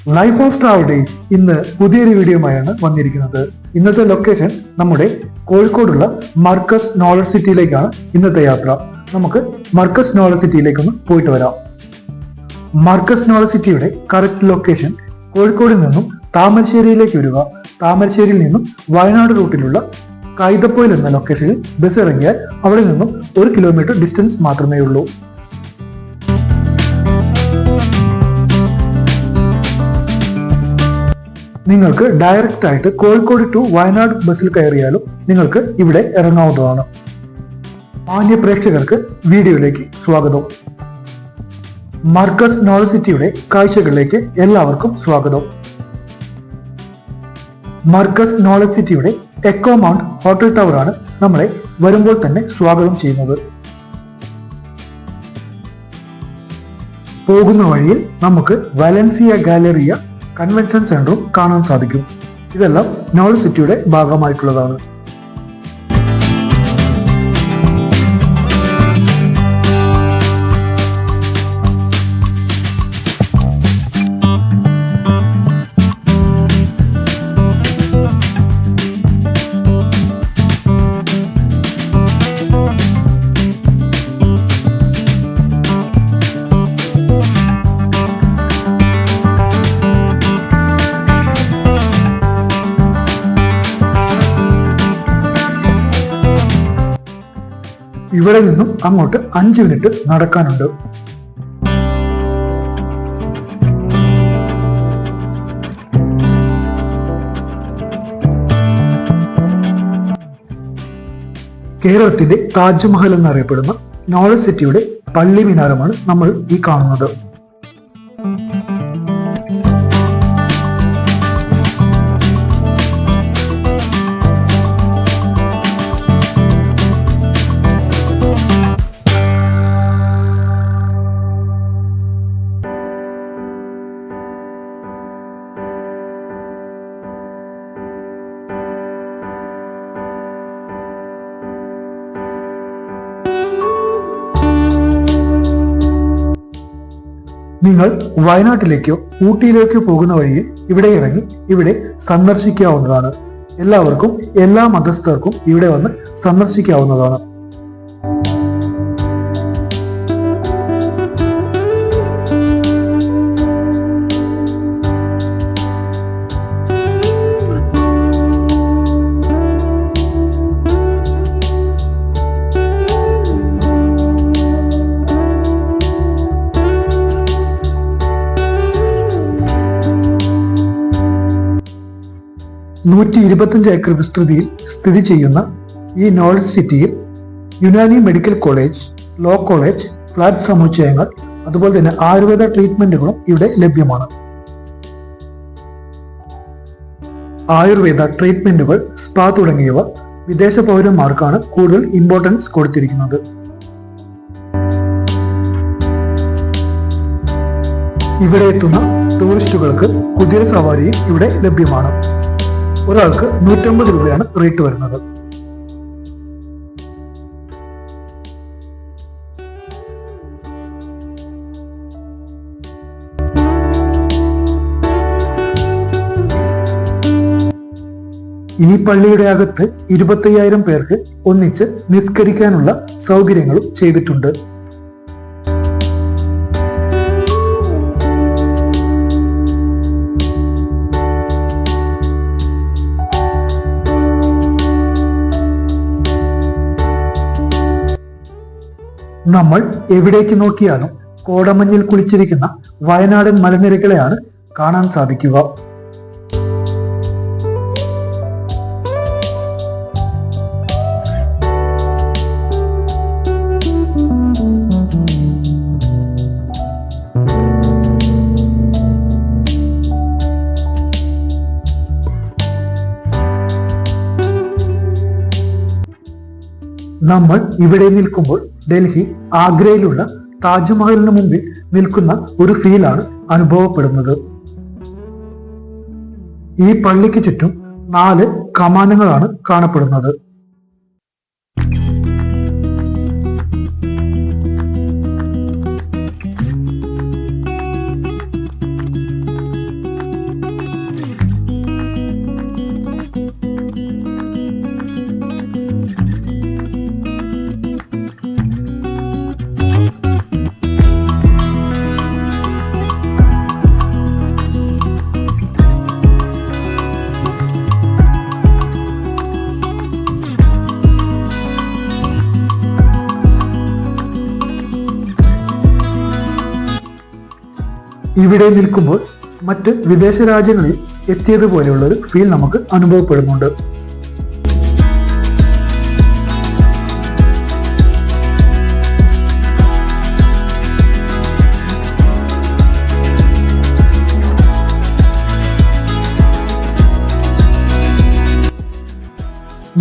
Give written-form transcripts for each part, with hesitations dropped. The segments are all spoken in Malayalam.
ലൈഫ് ഓഫ് ട്രാവൽ ഡേയ്സ് ഇന്ന് പുതിയൊരു വീഡിയോയുമായാണ് വന്നിരിക്കുന്നത്. ഇന്നത്തെ ലൊക്കേഷൻ നമ്മുടെ കോഴിക്കോടുള്ള മർക്കസ് നോളജ് സിറ്റിയിലേക്കാണ് ഇന്നത്തെ യാത്ര. നമുക്ക് മർക്കസ് നോളജ് സിറ്റിയിലേക്കൊന്ന് പോയിട്ട് വരാം. മർക്കസ് നോളജ് സിറ്റിയുടെ കറക്റ്റ് ലൊക്കേഷൻ കോഴിക്കോടിൽ നിന്നും താമരശ്ശേരിയിലേക്ക് വരിക. താമരശ്ശേരിയിൽ നിന്നും വയനാട് റൂട്ടിലുള്ള കൈതപ്പൊയിൽ എന്ന ലൊക്കേഷനിൽ ബസ് ഇറങ്ങിയാൽ അവിടെ നിന്നും 1 കിലോമീറ്റർ ഡിസ്റ്റൻസ് മാത്രമേ ഉള്ളൂ. നിങ്ങൾക്ക് ഡയറക്റ്റ് ആയിട്ട് കോഴിക്കോട് ടു വയനാട് ബസ്സിൽ കയറിയാലും നിങ്ങൾക്ക് ഇവിടെ ഇറങ്ങാവുന്നതാണ്. മാന്യ പ്രേക്ഷകർക്ക് വീഡിയോയിലേക്ക് സ്വാഗതം. മർക്കസ് നോളജ് സിറ്റിയുടെ കാഴ്ചകളിലേക്ക് എല്ലാവർക്കും സ്വാഗതം. മർക്കസ് നോളജ് സിറ്റിയുടെ എക്കോ മൗണ്ട് ഹോട്ടൽ ടവർ ആണ് നമ്മളെ വരുമ്പോൾ തന്നെ സ്വാഗതം ചെയ്യുന്നത്. പോകുന്ന വഴിയിൽ നമുക്ക് വലൻസിയ ഗാലറിയ കൺവെൻഷൻ സെന്ററും കാണാൻ സാധിക്കും. ഇതെല്ലാം നോളജ് സിറ്റിയുടെ ഭാഗമായിട്ടുള്ളതാണ്. ഇവിടെ നിന്നും അങ്ങോട്ട് 5 മിനിറ്റ് നടക്കാനുണ്ട്. കേരളത്തിന്റെ താജ്മഹൽ എന്നറിയപ്പെടുന്ന നോളജ് സിറ്റിയുടെ പള്ളി മിനാരമാണ് നമ്മൾ ഈ കാണുന്നത്. നിങ്ങൾ വയനാട്ടിലേക്കോ ഊട്ടിയിലേക്കോ പോകുന്ന വഴിയിൽ ഇവിടെ ഇറങ്ങി ഇവിടെ സന്ദർശിക്കാവുന്നതാണ്. എല്ലാവർക്കും എല്ലാ മതസ്ഥർക്കും ഇവിടെ വന്ന് സന്ദർശിക്കാവുന്നതാണ്. (125 ഏക്കർ വിസ്തൃതിയിൽ സ്ഥിതി ചെയ്യുന്ന ഈ നോളജ് സിറ്റിയിൽ Unani medical college, law college, flat സമുച്ചയങ്ങൾ, അതുപോലെ തന്നെ ആയുർവേദ ട്രീറ്റ്മെന്റുകളും ഇവിടെ ലഭ്യമാണ്. ആയുർവേദ ട്രീറ്റ്മെന്റുകൾ, സ്പാ തുടങ്ങിയവ വിദേശ പൗരന്മാർക്കാണ് കൂടുതൽ ഇമ്പോർട്ടൻസ് കൊടുത്തിരിക്കുന്നത്. ഇവിടെ എത്തുന്ന ടൂറിസ്റ്റുകൾക്ക് കുതിര സവാരിയും ഇവിടെ ലഭ്യമാണ്. ഒരാൾക്ക് 150 രൂപയാണ് റേറ്റ് വരുന്നത്. ഈ പള്ളിയുടെ അകത്ത് 25,000 പേർക്ക് ഒന്നിച്ച് നിസ്കരിക്കാനുള്ള സൗകര്യങ്ങളും ചെയ്തിട്ടുണ്ട്. നമ്മൾ എവിടേക്ക് നോക്കിയാലും കോടമഞ്ഞിൽ കുളിച്ചിരിക്കുന്ന വയനാടൻ മലനിരകളെയാണ് കാണാൻ സാധിക്കുക. നമ്മൾ ഇവിടെ നിൽക്കുമ്പോൾ ഡൽഹി, ആഗ്രയിലുള്ള താജ്മഹലിന് മുമ്പിൽ നിൽക്കുന്ന ഒരു ഫീലാണ് അനുഭവപ്പെടുന്നത്. ഈ പള്ളിക്ക് ചുറ്റും 4 കമാനങ്ങളാണ് കാണപ്പെടുന്നത്. ഇവിടെ നിൽക്കുമ്പോൾ മറ്റ് വിദേശ രാജ്യങ്ങളിൽ എത്തിയതുപോലെയുള്ള ഒരു ഫീൽ നമുക്ക് അനുഭവപ്പെടുന്നുണ്ട്.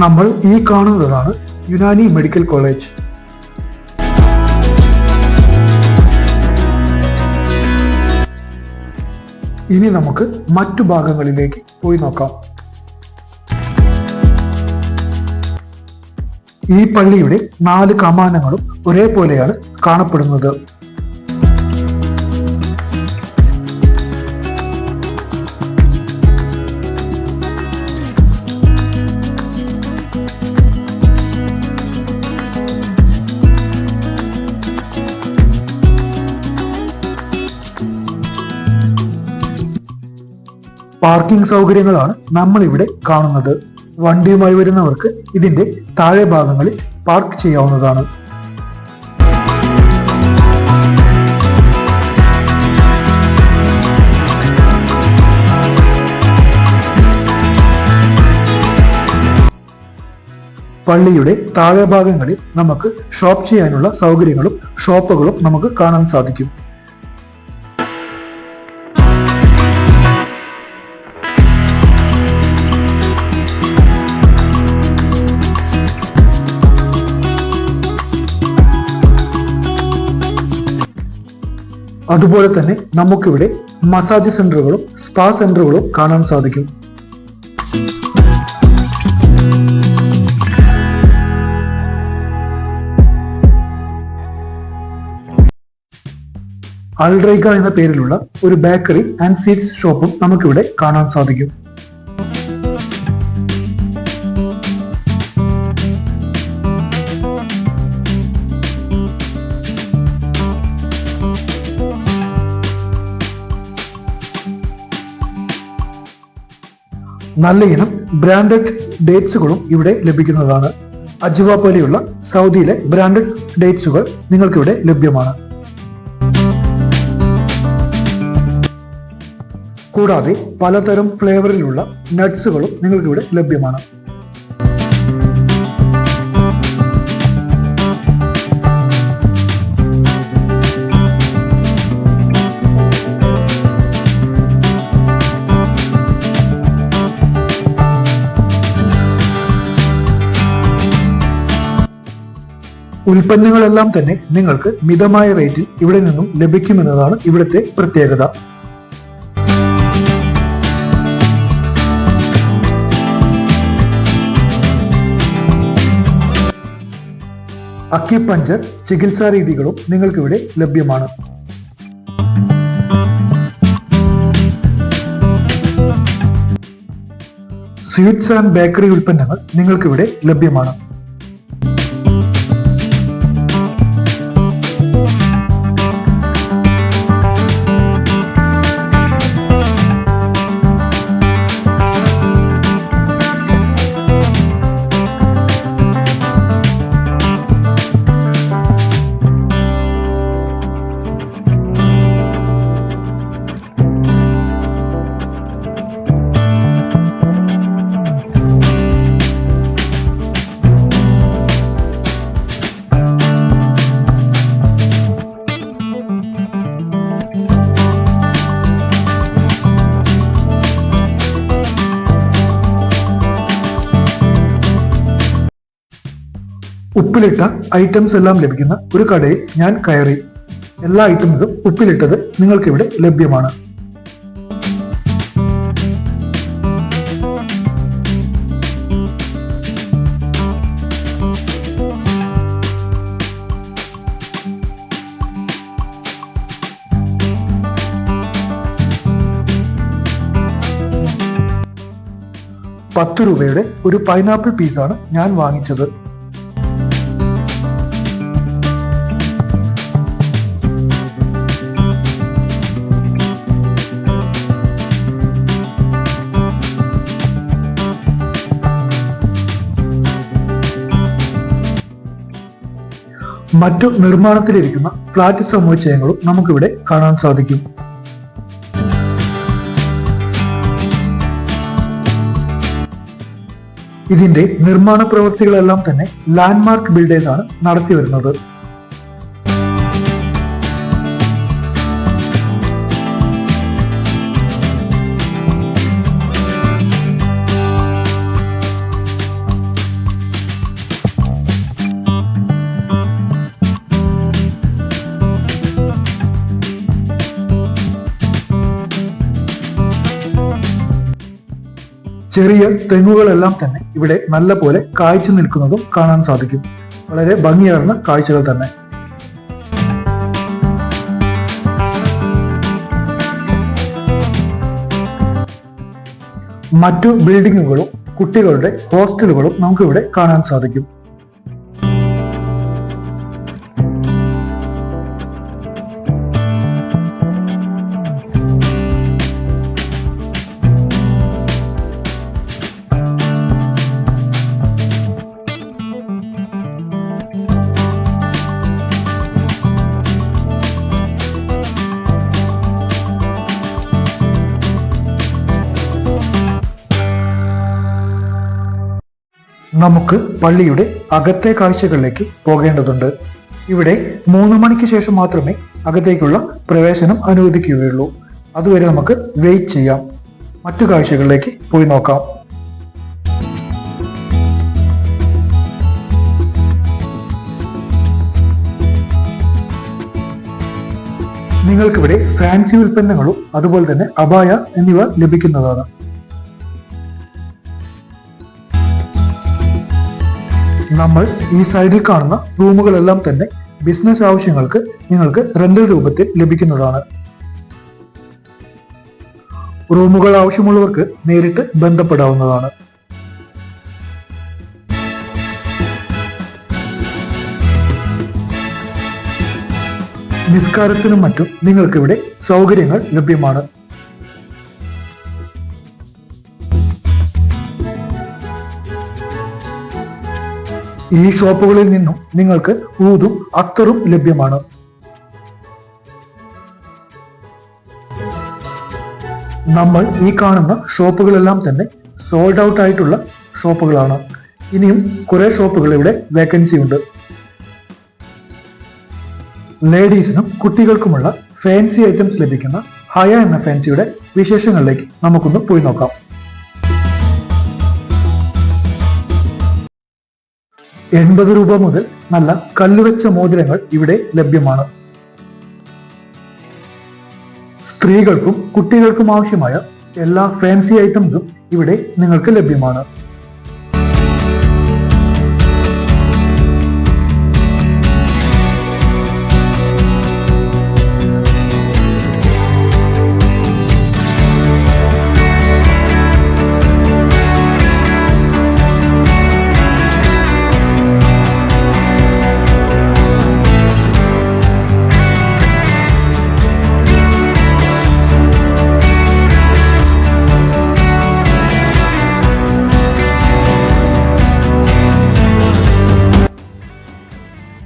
നമ്മൾ ഈ കാണുന്നതാണ് യുനാനി മെഡിക്കൽ കോളേജ്. ഇനി നമുക്ക് മറ്റു ഭാഗങ്ങളിലേക്ക് പോയി നോക്കാം. ഈ പള്ളിയുടെ 4 കമാനങ്ങളും ഒരേപോലെയാണ് കാണപ്പെടുന്നത്. പാർക്കിംഗ് സൗകര്യങ്ങളാണ് നമ്മൾ ഇവിടെ കാണുന്നത്. വണ്ടിയുമായി വരുന്നവർക്ക് ഇതിന്റെ താഴെ ഭാഗങ്ങളിൽ പാർക്ക് ചെയ്യാവുന്നതാണ്. പള്ളിയുടെ താഴെ ഭാഗങ്ങളിൽ നമുക്ക് ഷോപ്പ് ചെയ്യാനുള്ള സൗകര്യങ്ങളും ഷോപ്പുകളും നമുക്ക് കാണാൻ സാധിക്കും. അതുപോലെ തന്നെ നമുക്കിവിടെ മസാജ് സെന്ററുകളും സ്പാ സെന്ററുകളും കാണാൻ സാധിക്കും. അൽറൈക്ക എന്ന പേരിലുള്ള ഒരു ബേക്കറി ആൻഡ് സ്വീറ്റ്സ് ഷോപ്പും നമുക്കിവിടെ കാണാൻ സാധിക്കും. നല്ല ഇനം ബ്രാൻഡഡ് ഡേറ്റ്സുകളും ഇവിടെ ലഭിക്കുന്നതാണ്. അജ്വ പോലെയുള്ള സൗദിയിലെ ബ്രാൻഡഡ് ഡേറ്റ്സുകൾ നിങ്ങൾക്കിവിടെ ലഭ്യമാണ്. കൂടാതെ പലതരം ഫ്ലേവറിലുള്ള നട്ട്സുകളും നിങ്ങൾക്കിവിടെ ലഭ്യമാണ്. ഉൽപ്പന്നങ്ങളെല്ലാം തന്നെ നിങ്ങൾക്ക് മിതമായ റേറ്റിൽ ഇവിടെ നിന്നും ലഭിക്കുമെന്നതാണ് ഇവിടുത്തെ പ്രത്യേകത. അക്യുപഞ്ചർ ചികിത്സാ രീതികളും നിങ്ങൾക്കിവിടെ ലഭ്യമാണ്. സ്വീറ്റ്സ് ആൻഡ് ബേക്കറി ഉൽപ്പന്നങ്ങൾ നിങ്ങൾക്കിവിടെ ലഭ്യമാണ്. ഉപ്പിലിട്ട ഐറ്റംസ് എല്ലാം ലഭിക്കുന്ന ഒരു കടയിൽ ഞാൻ കയറി. എല്ലാ ഐറ്റംസും ഉപ്പിലിട്ടത് നിങ്ങൾക്കിവിടെ ലഭ്യമാണ്. ₹10 ഒരു പൈനാപ്പിൾ പീസാണ് ഞാൻ വാങ്ങിച്ചത്. മറ്റു നിർമ്മാണത്തിലിരിക്കുന്ന ഫ്ലാറ്റ് സമുച്ചയങ്ങളും നമുക്കിവിടെ കാണാൻ സാധിക്കും. ഇതിന്റെ നിർമ്മാണ പ്രവൃത്തികളെല്ലാം തന്നെ ലാൻഡ്മാർക്ക് ബിൽഡേഴ്സ് ആണ് നടത്തി വരുന്നത്. ചെറിയ തെങ്ങുകളെല്ലാം തന്നെ ഇവിടെ നല്ല പോലെ കായ്ച്ചു നിൽക്കുന്നതും കാണാൻ സാധിക്കും. വളരെ ഭംഗിയാർന്ന കാഴ്ചകൾ തന്നെ. മറ്റു ബിൽഡിങ്ങുകളും കുട്ടികളുടെ ഹോസ്റ്റലുകളും നമുക്കിവിടെ കാണാൻ സാധിക്കും. നമുക്ക് പള്ളിയുടെ അകത്തെ കാഴ്ചകളിലേക്ക് പോകേണ്ടതുണ്ട്. ഇവിടെ 3 മണിക്ക് ശേഷം മാത്രമേ അകത്തേക്കുള്ള പ്രവേശനം അനുവദിക്കുകയുള്ളൂ. അതുവരെ നമുക്ക് വെയിറ്റ് ചെയ്യാം. മറ്റു കാഴ്ചകളിലേക്ക് പോയി നോക്കാം. നിങ്ങൾക്കിവിടെ ഫാൻസി ഉൽപ്പന്നങ്ങളും അതുപോലെ തന്നെ അബായ എന്നിവ ലഭിക്കുന്നതാണ്. നമ്മൾ ഈ സൈഡിൽ കാണുന്ന റൂമുകളെല്ലാം തന്നെ ബിസിനസ് ആവശ്യങ്ങൾക്ക് നിങ്ങൾക്ക് റെന്റൽ രൂപത്തിൽ ലഭിക്കുന്നതാണ്. റൂമുകൾ ആവശ്യമുള്ളവർക്ക് നേരിട്ട് ബന്ധപ്പെടാവുന്നതാണ്. നിസ്കാരത്തിനും മറ്റും നിങ്ങൾക്കിവിടെ സൗകര്യങ്ങൾ ലഭ്യമാണ്. ഈ ഷോപ്പുകളിൽ നിന്നും നിങ്ങൾക്ക് ഊതും അത്തറും ലഭ്യമാണ്. നമ്മൾ ഈ കാണുന്ന ഷോപ്പുകളെല്ലാം തന്നെ സോൾഡ് ഔട്ട് ആയിട്ടുള്ള ഷോപ്പുകളാണ്. ഇനിയും കുറെ ഷോപ്പുകൾ ഇവിടെ വേക്കൻസി ഉണ്ട്. ലേഡീസിനും കുട്ടികൾക്കുമുള്ള ഫാൻസി ഐറ്റംസ് ലഭിക്കുന്ന ഹയ എന്ന ഫാൻസിയുടെ വിശേഷങ്ങളിലേക്ക് നമുക്കൊന്ന് പോയി നോക്കാം. ₹80 മുതൽ നല്ല കല്ലുവെച്ച മോതിരങ്ങൾ ഇവിടെ ലഭ്യമാണ്. സ്ത്രീകൾക്കും കുട്ടികൾക്കും ആവശ്യമായ എല്ലാ ഫാൻസി ഐറ്റംസും ഇവിടെ നിങ്ങൾക്ക് ലഭ്യമാണ്.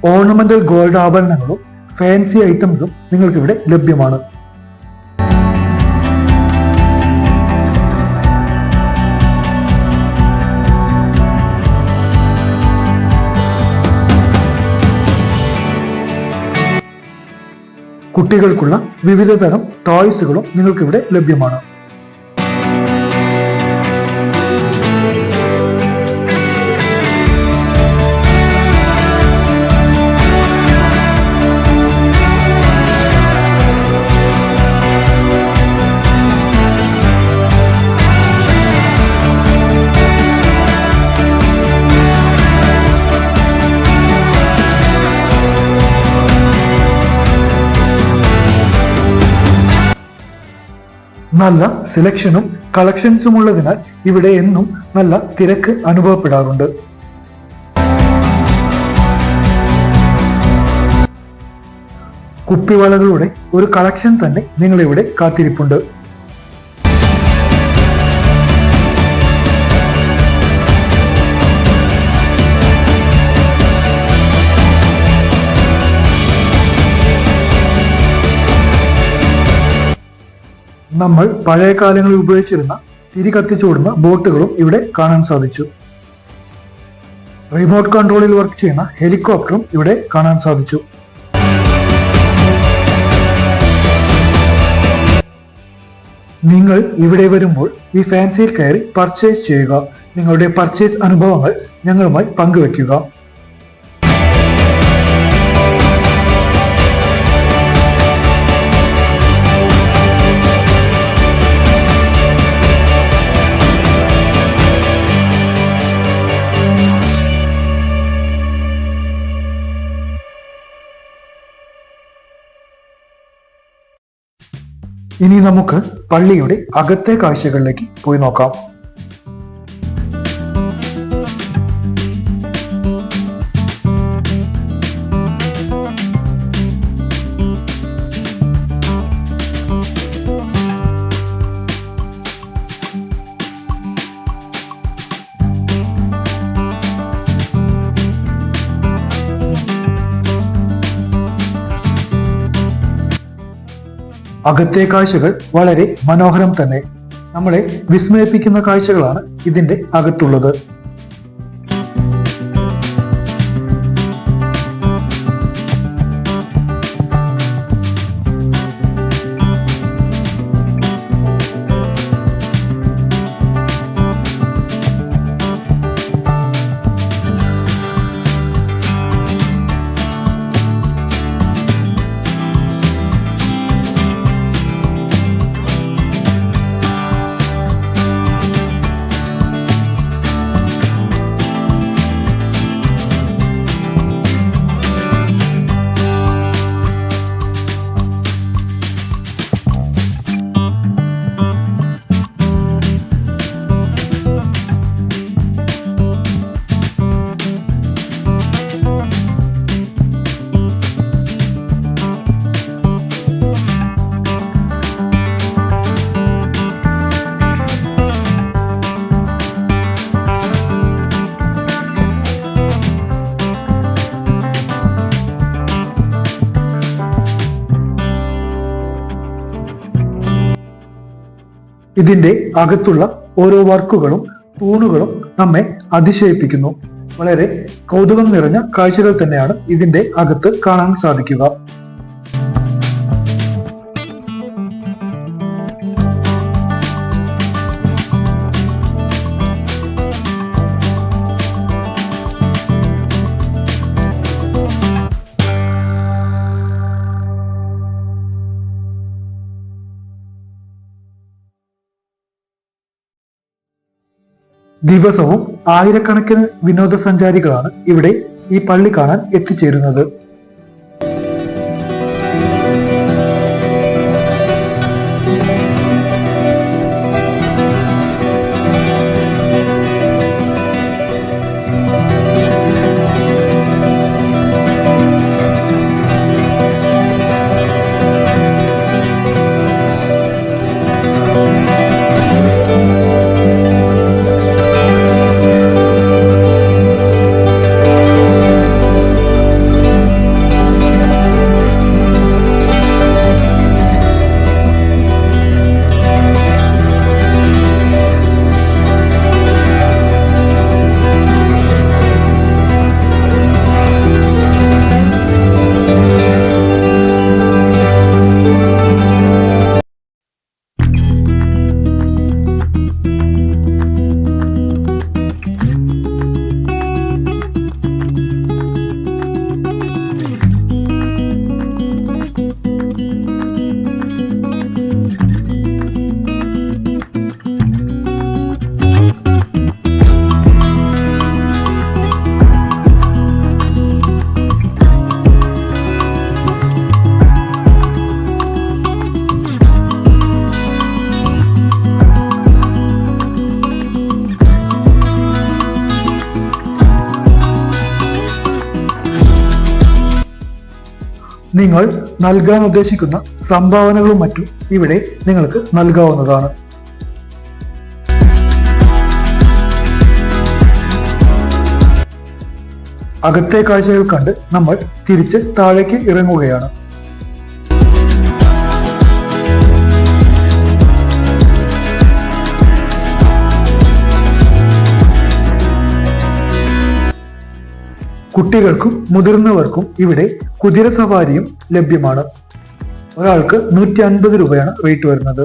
ഓർണമെന്റൽ ഗോൾഡ് ആഭരണങ്ങളും ഫാൻസി ഐറ്റംസും നിങ്ങൾക്ക് ഇവിടെ ലഭ്യമാണ്. കുട്ടികൾക്കുള്ള വിവിധ തരം ടോയ്സുകളും നിങ്ങൾക്കിവിടെ ലഭ്യമാണ്. നല്ല സെലക്ഷനും കളക്ഷൻസും ഉള്ളതിനാൽ ഇവിടെ എന്നും നല്ല തിരക്ക് അനുഭവപ്പെടാറുണ്ട്. കുപ്പിവളകളുടെ ഒരു കളക്ഷൻ തന്നെ നിങ്ങളിവിടെ കാത്തിരിപ്പുണ്ട്. നമ്മൾ പഴയ കാലങ്ങളിൽ ഉപയോഗിച്ചിരുന്ന തിരി കത്തിച്ചോടുന്ന ബോട്ടുകളും ഇവിടെ കാണാൻ സാധിച്ചു. റിമോട്ട് കൺട്രോളിൽ വർക്ക് ചെയ്യുന്ന ഹെലികോപ്റ്ററും ഇവിടെ കാണാൻ സാധിച്ചു. നിങ്ങൾ ഇവിടെ വരുമ്പോൾ ഈ ഫാൻസിയിൽ കയറി പർച്ചേസ് ചെയ്യുക. നിങ്ങളുടെ പർച്ചേസ് അനുഭവങ്ങൾ ഞങ്ങളുമായി പങ്കുവെക്കുക. ഇനി നമുക്ക് പള്ളിയുടെ അകത്തെ കാഴ്ചകളിലേക്ക് പോയി നോക്കാം. അകത്തെ കാഴ്ചകൾ വളരെ മനോഹരം തന്നെ. നമ്മളെ വിസ്മയിപ്പിക്കുന്ന കാഴ്ചകളാണ് ഇതിന്റെ അകത്തുള്ളത്. ഇതിന്റെ അകത്തുള്ള ഓരോ വർക്കുകളും തൂണുകളും നമ്മെ അതിശയിപ്പിക്കുന്നു. വളരെ കൗതുകം നിറഞ്ഞ കാഴ്ചകൾ തന്നെയാണ് ഇതിന്റെ അകത്ത് കാണാൻ സാധിക്കുക. ദിവസവും ആയിരക്കണക്കിന് വിനോദസഞ്ചാരികളാണ് ഇവിടെ ഈ പള്ളി കാണാൻ എത്തിച്ചേരുന്നത്. നിങ്ങൾ നൽകാൻ ഉദ്ദേശിക്കുന്ന സംഭാവനകളും മറ്റും ഇവിടെ നിങ്ങൾക്ക് നൽകാവുന്നതാണ്. അകത്തെ കാഴ്ചകൾ കണ്ട് നമ്മൾ തിരിച്ച് താഴേക്ക് ഇറങ്ങുകയാണ്. കുട്ടികൾക്കും മുതിർന്നവർക്കും ഇവിടെ കുതിര സവാരിയും ലഭ്യമാണ്. ഒരാൾക്ക് 150 രൂപയാണ് റേറ്റ് വരുന്നത്.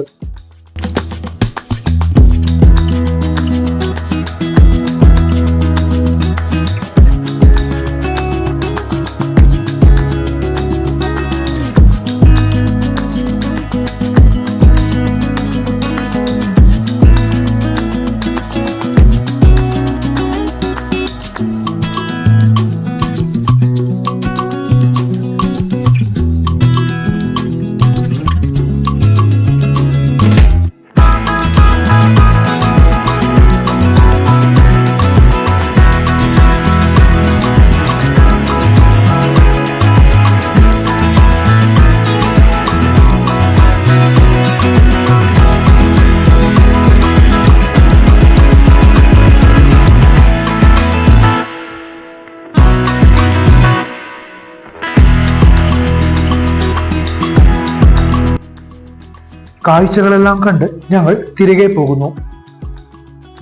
കാഴ്ചകളെല്ലാം കണ്ട് ഞങ്ങൾ തിരികെ പോകുന്നു.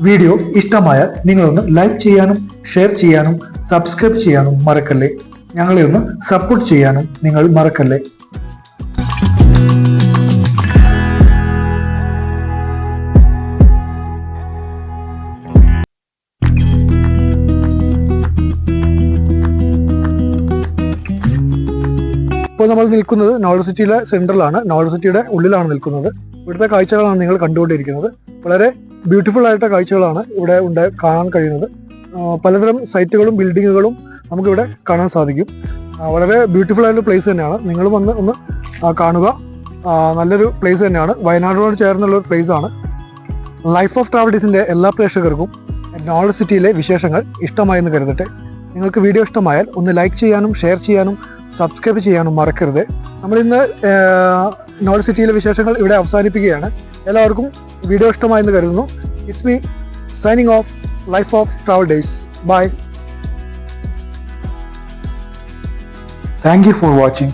വീഡിയോ ഇഷ്ടമായാൽ നിങ്ങളൊന്ന് ലൈക്ക് ചെയ്യാനും ഷെയർ ചെയ്യാനും സബ്സ്ക്രൈബ് ചെയ്യാനും മറക്കല്ലേ. ഞങ്ങളെ ഒന്ന് സപ്പോർട്ട് ചെയ്യാനും നിങ്ങൾ മറക്കല്ലേ. ഇപ്പോൾ നമ്മൾ നിൽക്കുന്നത് നോളജ് സിറ്റിയിലെ സെൻട്രലാണ്. നോളജ് സിറ്റിയുടെ ഉള്ളിലാണ് നിൽക്കുന്നത്. ഇവിടുത്തെ കാഴ്ചകളാണ് നിങ്ങൾ കണ്ടുകൊണ്ടിരിക്കുന്നത്. വളരെ ബ്യൂട്ടിഫുൾ ആയിട്ട് കാഴ്ചകളാണ് ഇവിടെ കാണാൻ കഴിയുന്നത്. പലതരം സൈറ്റുകളും ബിൽഡിങ്ങുകളും നമുക്കിവിടെ കാണാൻ സാധിക്കും. വളരെ ബ്യൂട്ടിഫുൾ ആയിട്ടുള്ള പ്ലേസ് തന്നെയാണ്. നിങ്ങൾ വന്ന് ഒന്ന് കാണുക. നല്ലൊരു പ്ലേസ് തന്നെയാണ്. വയനാടിനോട് ചേർന്നുള്ള ഒരു പ്ലേസ് ആണ്. ലൈഫ് ഓഫ് ട്രാവൽസിന്റെ എല്ലാ പ്രേക്ഷകർക്കും നോളജ് സിറ്റിയിലെ വിശേഷങ്ങൾ ഇഷ്ടമായെന്ന് കരുതട്ടെ. നിങ്ങൾക്ക് വീഡിയോ ഇഷ്ടമായാൽ ഒന്ന് ലൈക്ക് ചെയ്യാനും ഷെയർ ചെയ്യാനും സബ്സ്ക്രൈബ് ചെയ്യാനും മറക്കരുത്. നമ്മളിന്ന് നോളജ് സിറ്റിയിലെ വിശേഷങ്ങൾ ഇവിടെ അവസാനിപ്പിക്കുകയാണ്. എല്ലാവർക്കും വീഡിയോ ഇഷ്ടമായെന്ന് കരുതുന്നു. It's me signing off life of travel days. Bye. Thank you for watching.